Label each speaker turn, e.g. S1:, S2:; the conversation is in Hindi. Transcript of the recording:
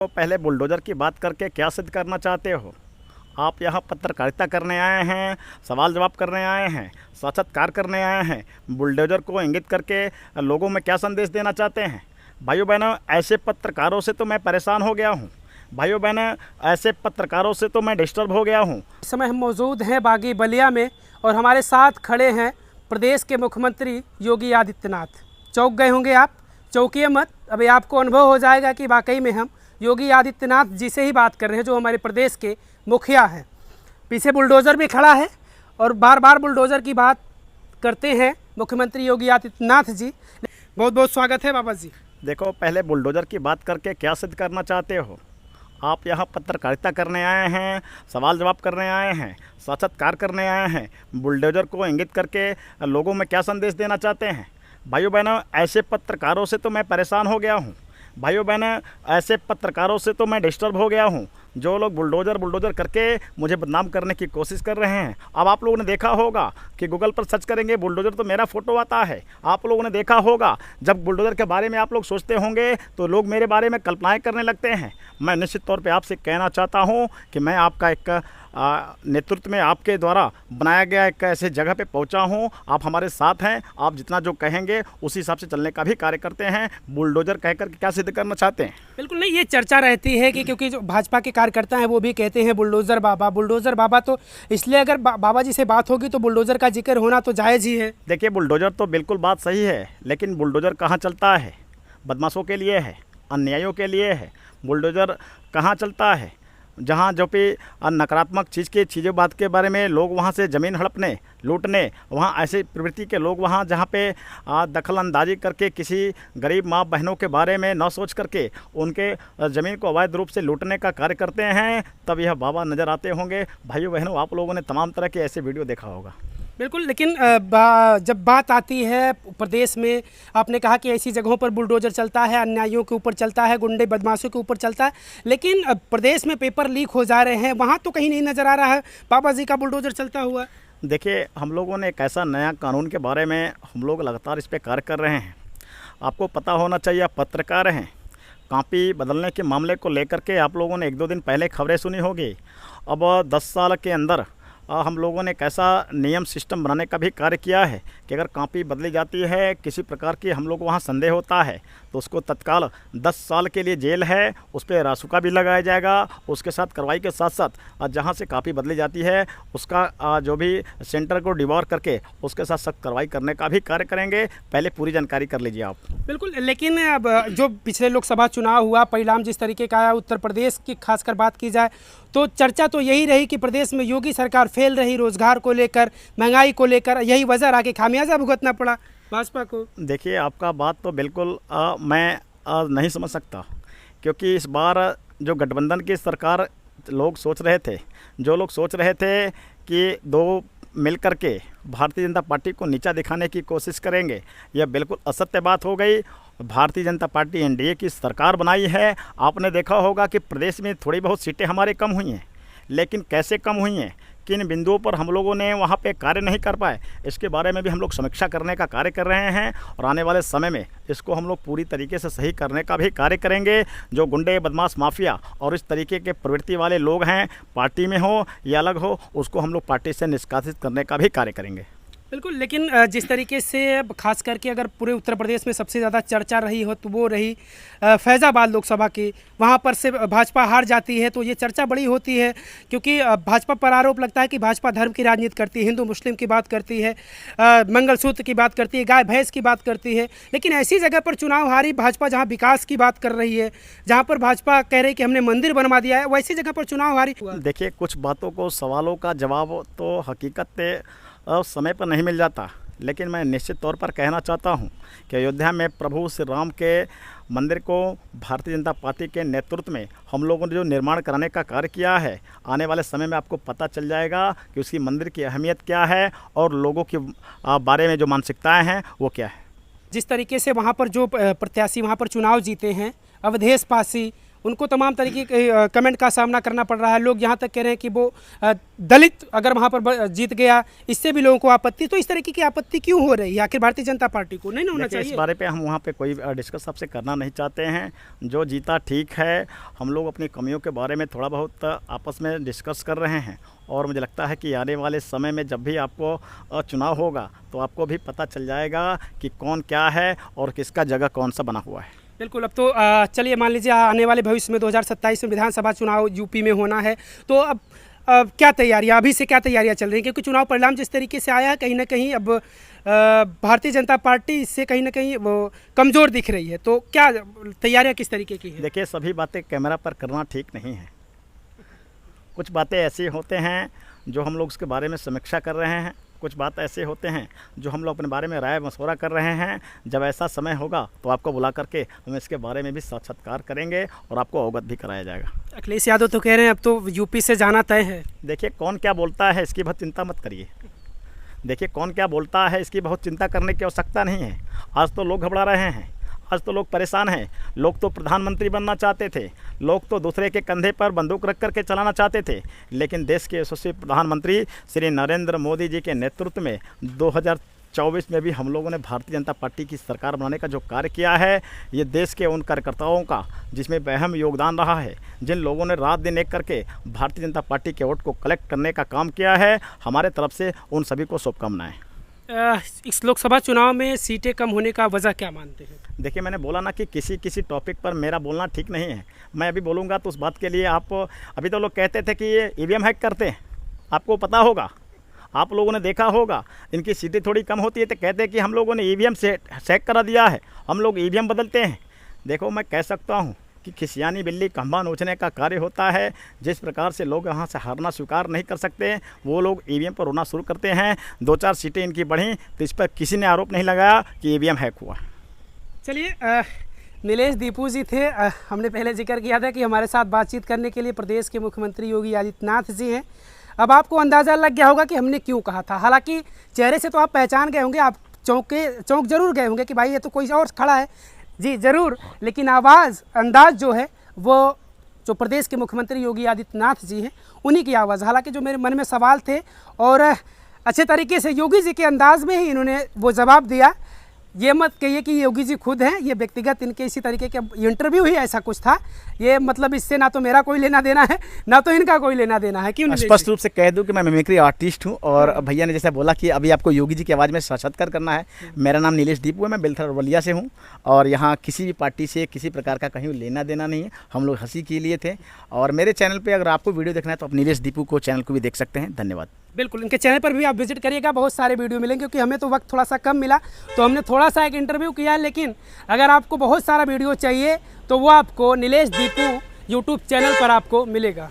S1: तो पहले बुलडोज़र की बात करके क्या सिद्ध करना चाहते हो? आप यहाँ पत्रकारिता करने आए हैं, सवाल जवाब करने आए हैं, साक्षात्कार करने आए हैं। बुलडोज़र को इंगित करके लोगों में क्या संदेश देना चाहते हैं? भाइयों बहनों, ऐसे पत्रकारों से तो मैं परेशान हो गया हूँ। भाइयों बहनों, ऐसे पत्रकारों से तो मैं डिस्टर्ब हो गया हूँ।
S2: इस समय हम मौजूद हैं बागी बलिया में और हमारे साथ खड़े हैं प्रदेश के मुख्यमंत्री योगी आदित्यनाथ। चौंक गए होंगे आप, चौंकिए मत। अभी आपको अनुभव हो जाएगा कि वाकई में हम योगी आदित्यनाथ जी से ही बात कर रहे हैं, जो हमारे प्रदेश के मुखिया हैं। पीछे बुलडोज़र भी खड़ा है और बार बार बुलडोज़र की बात करते हैं मुख्यमंत्री योगी आदित्यनाथ जी। बहुत बहुत स्वागत है बाबा जी।
S1: देखो, पहले बुलडोज़र की बात करके क्या सिद्ध करना चाहते हो? आप यहाँ पत्रकारिता करने आए हैं, सवाल जवाब करने आए हैं, साक्षात्कार करने आए हैं। बुलडोज़र को इंगित करके लोगों में क्या संदेश देना चाहते हैं? भाइयों बहनों, ऐसे पत्रकारों से तो मैं परेशान हो गया हूँ। भाइयों बहनों, ऐसे पत्रकारों से तो मैं डिस्टर्ब हो गया हूँ, जो लोग बुलडोज़र करके मुझे बदनाम करने की कोशिश कर रहे हैं। अब आप लोगों ने देखा होगा कि गूगल पर सर्च करेंगे बुलडोज़र तो मेरा फ़ोटो आता है। आप लोगों ने देखा होगा, जब बुलडोज़र के बारे में आप लोग सोचते होंगे तो लोग मेरे बारे में कल्पनाएं करने लगते हैं। मैं निश्चित तौर पे आपसे कहना चाहता हूं कि मैं आपका एक नेतृत्व में आपके द्वारा बनाया गया एक ऐसे जगह पे पहुंचा हूं। आप हमारे साथ हैं, आप जितना जो कहेंगे उसी हिसाब से चलने का भी कार्य करते हैं। बुलडोज़र कहकर के क्या सिद्ध करना चाहते हैं?
S2: बिल्कुल नहीं, ये चर्चा रहती है कि क्योंकि जो भाजपा के कार्यकर्ता हैं वो भी कहते हैं बुलडोज़र बाबा, तो इसलिए अगर बाबा जी से बात होगी तो बुलडोज़र का जिक्र होना तो जायज़ ही है।
S1: देखिए, बुलडोज़र तो बिल्कुल बात सही है, लेकिन बुलडोज़र कहाँ चलता है? बदमाशों के लिए है, अन्यायियों के लिए है। बुलडोज़र कहाँ चलता है? जहाँ जो भी नकारात्मक चीज़ों बात के बारे में लोग वहाँ से ज़मीन हड़पने, लूटने, वहाँ ऐसे प्रवृत्ति के लोग वहाँ जहाँ पे दखल अंदाजी करके किसी गरीब माँ बहनों के बारे में न सोच करके उनके ज़मीन को अवैध रूप से लूटने का कार्य करते हैं, तब यह बाबा नज़र आते होंगे। भाइयों बहनों, आप लोगों ने तमाम तरह के ऐसे वीडियो देखा होगा।
S2: बिल्कुल, लेकिन जब बात आती है प्रदेश में, आपने कहा कि ऐसी जगहों पर बुलडोज़र चलता है, अन्यायियों के ऊपर चलता है, गुंडे बदमाशों के ऊपर चलता है, लेकिन प्रदेश में पेपर लीक हो जा रहे हैं, वहाँ तो कहीं नहीं नज़र आ रहा है बाबा जी का बुलडोज़र चलता हुआ।
S1: देखिए, हम लोगों ने एक ऐसा नया कानून के बारे में हम लोग लगातार इस पर कार्य कर रहे हैं। आपको पता होना चाहिए, आप पत्रकार हैं। कॉपी बदलने के मामले को लेकर के आप लोगों ने 1-2 दिन पहले खबरें सुनी होगी। अब 10 साल के अंदर हम लोगों ने एक ऐसा नियम सिस्टम बनाने का भी कार्य किया है कि अगर कॉपी बदली जाती है, किसी प्रकार की हम लोग को वहाँ संदेह होता है, तो उसको तत्काल 10 साल के लिए जेल है, उस पर रासुका भी लगाया जाएगा। उसके साथ कार्रवाई के साथ साथ जहाँ से कॉपी बदली जाती है उसका जो भी सेंटर को डिवॉर करके उसके साथ सख्त कार्रवाई करने का भी कार्य करेंगे। पहले पूरी जानकारी कर लीजिए आप।
S2: बिल्कुल, लेकिन अब जो पिछले लोकसभा चुनाव हुआ, परिणाम जिस तरीके का आया, उत्तर प्रदेश की खासकर बात की जाए तो चर्चा तो यही रही कि प्रदेश में योगी सरकार फेल रही, रोजगार को लेकर, महंगाई को लेकर। यही वजह रहा कि खामियाजा भुगतना पड़ा भाजपा को। देखिए,
S1: आपका बात तो बिल्कुल मैं नहीं समझ सकता, क्योंकि इस बार जो गठबंधन की सरकार लोग सोच रहे थे, जो लोग सोच रहे थे कि दो मिल कर के भारतीय जनता पार्टी को नीचा दिखाने की कोशिश करेंगे, यह बिल्कुल असत्य बात हो गई। भारतीय जनता पार्टी एनडीए की सरकार बनाई है। आपने देखा होगा कि प्रदेश में थोड़ी बहुत सीटें हमारे कम हुई हैं, लेकिन कैसे कम हुई हैं, किन बिंदुओं पर हम लोगों ने वहाँ पे कार्य नहीं कर पाए, इसके बारे में भी हम लोग समीक्षा करने का कार्य कर रहे हैं। और आने वाले समय में इसको हम लोग पूरी तरीके से सही करने का भी कार्य करेंगे। जो गुंडे, बदमाश, माफिया और इस तरीके के प्रवृत्ति वाले लोग हैं, पार्टी में हो या अलग हो, उसको हम लोग पार्टी से निष्कासित करने का भी कार्य करेंगे।
S2: बिल्कुल, लेकिन जिस तरीके से खास करके अगर पूरे उत्तर प्रदेश में सबसे ज़्यादा चर्चा रही हो तो वो रही फैज़ाबाद लोकसभा की। वहाँ पर से भाजपा हार जाती है तो ये चर्चा बड़ी होती है, क्योंकि भाजपा पर आरोप लगता है कि भाजपा धर्म की राजनीति करती है, हिंदू मुस्लिम की बात करती है, मंगलसूत्र की बात करती है, गाय भैंस की बात करती है। लेकिन ऐसी जगह पर चुनाव हारी भाजपा, जहाँ विकास की बात कर रही है, जहाँ पर भाजपा कह रही कि हमने मंदिर बनवा दिया है, वैसी जगह पर चुनाव हारी।
S1: देखिए, कुछ बातों को, सवालों का जवाब तो हकीकत समय पर नहीं मिल जाता, लेकिन मैं निश्चित तौर पर कहना चाहता हूं कि अयोध्या में प्रभु श्री राम के मंदिर को भारतीय जनता पार्टी के नेतृत्व में हम लोगों ने जो निर्माण कराने का कार्य किया है, आने वाले समय में आपको पता चल जाएगा कि उसकी मंदिर की अहमियत क्या है और लोगों के बारे में जो मानसिकताएँ हैं वो क्या है।
S2: जिस तरीके से वहाँ पर जो प्रत्याशी वहाँ पर चुनाव जीते हैं, अवधेश पासी, उनको तमाम तरीके के कमेंट का सामना करना पड़ रहा है। लोग यहाँ तक कह रहे हैं कि वो दलित अगर वहाँ पर जीत गया, इससे भी लोगों को आपत्ति। तो इस तरीके की आपत्ति क्यों हो रही है? आखिर भारतीय जनता पार्टी को नहीं होना चाहिए?
S1: इस बारे पे हम वहाँ पे कोई डिस्कस आपसे करना नहीं चाहते हैं। जो जीता ठीक है, हम लोग अपनी कमियों के बारे में थोड़ा बहुत आपस में डिस्कस कर रहे हैं, और मुझे लगता है कि आने वाले समय में जब भी आपको चुनाव होगा तो आपको भी पता चल जाएगा कि कौन क्या है और किसका जगह कौन सा बना हुआ है।
S2: बिल्कुल। अब तो चलिए मान लीजिए आने वाले भविष्य में 2027 में विधानसभा चुनाव यूपी में होना है, तो अब क्या तैयारियां, अभी से क्या तैयारियां चल रही हैं? क्योंकि चुनाव परिणाम जिस तरीके से आया है, कहीं ना कहीं अब भारतीय जनता पार्टी इससे कहीं ना कहीं वो कमज़ोर दिख रही है। तो क्या तैयारियां किस तरीके की है?
S1: देखिए, सभी बातें कैमरा पर करना ठीक नहीं है। कुछ बातें ऐसी होते हैं जो हम लोग उसके बारे में समीक्षा कर रहे हैं, कुछ बात ऐसे होते हैं जो हम लोग अपने बारे में राय मशवरा कर रहे हैं। जब ऐसा समय होगा तो आपको बुला करके हम इसके बारे में भी साक्षात्कार करेंगे और आपको अवगत भी कराया जाएगा।
S2: अखिलेश यादव तो कह रहे हैं अब तो यूपी से जाना तय है।
S1: देखिए, कौन क्या बोलता है इसकी बहुत चिंता मत करिए। देखिए, कौन क्या बोलता है इसकी बहुत चिंता करने की आवश्यकता नहीं है। आज तो लोग घबरा रहे हैं, आज तो लोग परेशान हैं। लोग तो प्रधानमंत्री बनना चाहते थे, लोग तो दूसरे के कंधे पर बंदूक रख करके चलाना चाहते थे, लेकिन देश के यशस्वी प्रधानमंत्री श्री नरेंद्र मोदी जी के नेतृत्व में 2024 में भी हम लोगों ने भारतीय जनता पार्टी की सरकार बनाने का जो कार्य किया है, ये देश के उन कार्यकर्ताओं का जिसमें बेहम योगदान रहा है, जिन लोगों ने रात दिन एक करके भारतीय जनता पार्टी के वोट को कलेक्ट करने का काम किया है, हमारे तरफ से उन सभी को शुभकामनाएँ।
S2: इस लोकसभा चुनाव में सीटें कम होने का वजह क्या मानते हैं?
S1: देखिए, मैंने बोला ना कि किसी टॉपिक पर मेरा बोलना ठीक नहीं है। मैं अभी बोलूँगा तो उस बात के लिए आप, अभी तो लोग कहते थे कि ये ईवीएम हैक करते हैं, आपको पता होगा, आप लोगों ने देखा होगा, इनकी सीटें थोड़ी कम होती है तो कहते हैं कि हम लोगों ने ईवीएम से हैक करा दिया है, हम लोग ईवीएम बदलते हैं। देखो, मैं कह सकता हूँ कि खिसियानी बिल्ली खंभा नोचने का कार्य होता है। जिस प्रकार से लोग यहाँ से हारना स्वीकार नहीं कर सकते, वो लोग ईवीएम पर रोना शुरू करते हैं। 2-4 सीटें इनकी बढ़ी तो इस पर किसी ने आरोप नहीं लगाया कि ईवीएम हैक हुआ।
S2: चलिए, नीलेश दीपू जी थे, हमने पहले जिक्र किया था कि हमारे साथ बातचीत करने के लिए प्रदेश के मुख्यमंत्री योगी आदित्यनाथ जी हैं। अब आपको अंदाज़ा लग गया होगा कि हमने क्यों कहा था। हालांकि चेहरे से तो आप पहचान गए होंगे, आप चौंक जरूर गए होंगे कि भाई ये तो कोई और खड़ा है। जी ज़रूर, लेकिन आवाज़ अंदाज जो है वो जो प्रदेश के मुख्यमंत्री योगी आदित्यनाथ जी हैं उन्हीं की आवाज़। हालांकि जो मेरे मन में सवाल थे और अच्छे तरीके से योगी जी के अंदाज में ही इन्होंने वो जवाब दिया। ये मत कहिए कि योगी जी खुद हैं, ये व्यक्तिगत इनके इसी तरीके के इंटरव्यू ही ऐसा कुछ था। ये मतलब इससे ना तो मेरा कोई लेना देना है, ना तो इनका कोई लेना देना है। क्यों?
S3: स्पष्ट रूप से कह दूं कि मैं मिमिक्री आर्टिस्ट हूं, और भैया ने जैसे बोला कि अभी आपको योगी जी की आवाज़ में साक्षात्कार करना है। मेरा नाम नीलेश दीपू है, मैं बेलथर बलिया से हूं, और यहाँ किसी भी पार्टी से किसी प्रकार का कहीं लेना देना नहीं है। हम लोग हंसी के लिए थे, और मेरे चैनल पर अगर आपको वीडियो देखना है तो आप नीलेश दीपू को चैनल को भी देख सकते हैं। धन्यवाद।
S2: बिल्कुल, इनके चैनल पर भी आप विजिट करिएगा, बहुत सारे वीडियो मिलेंगे। क्योंकि हमें तो वक्त थोड़ा सा कम मिला तो हमने थोड़ा सा एक इंटरव्यू किया, लेकिन अगर आपको बहुत सारा वीडियो चाहिए तो वो आपको नीलेश दीपू यूट्यूब चैनल पर आपको मिलेगा।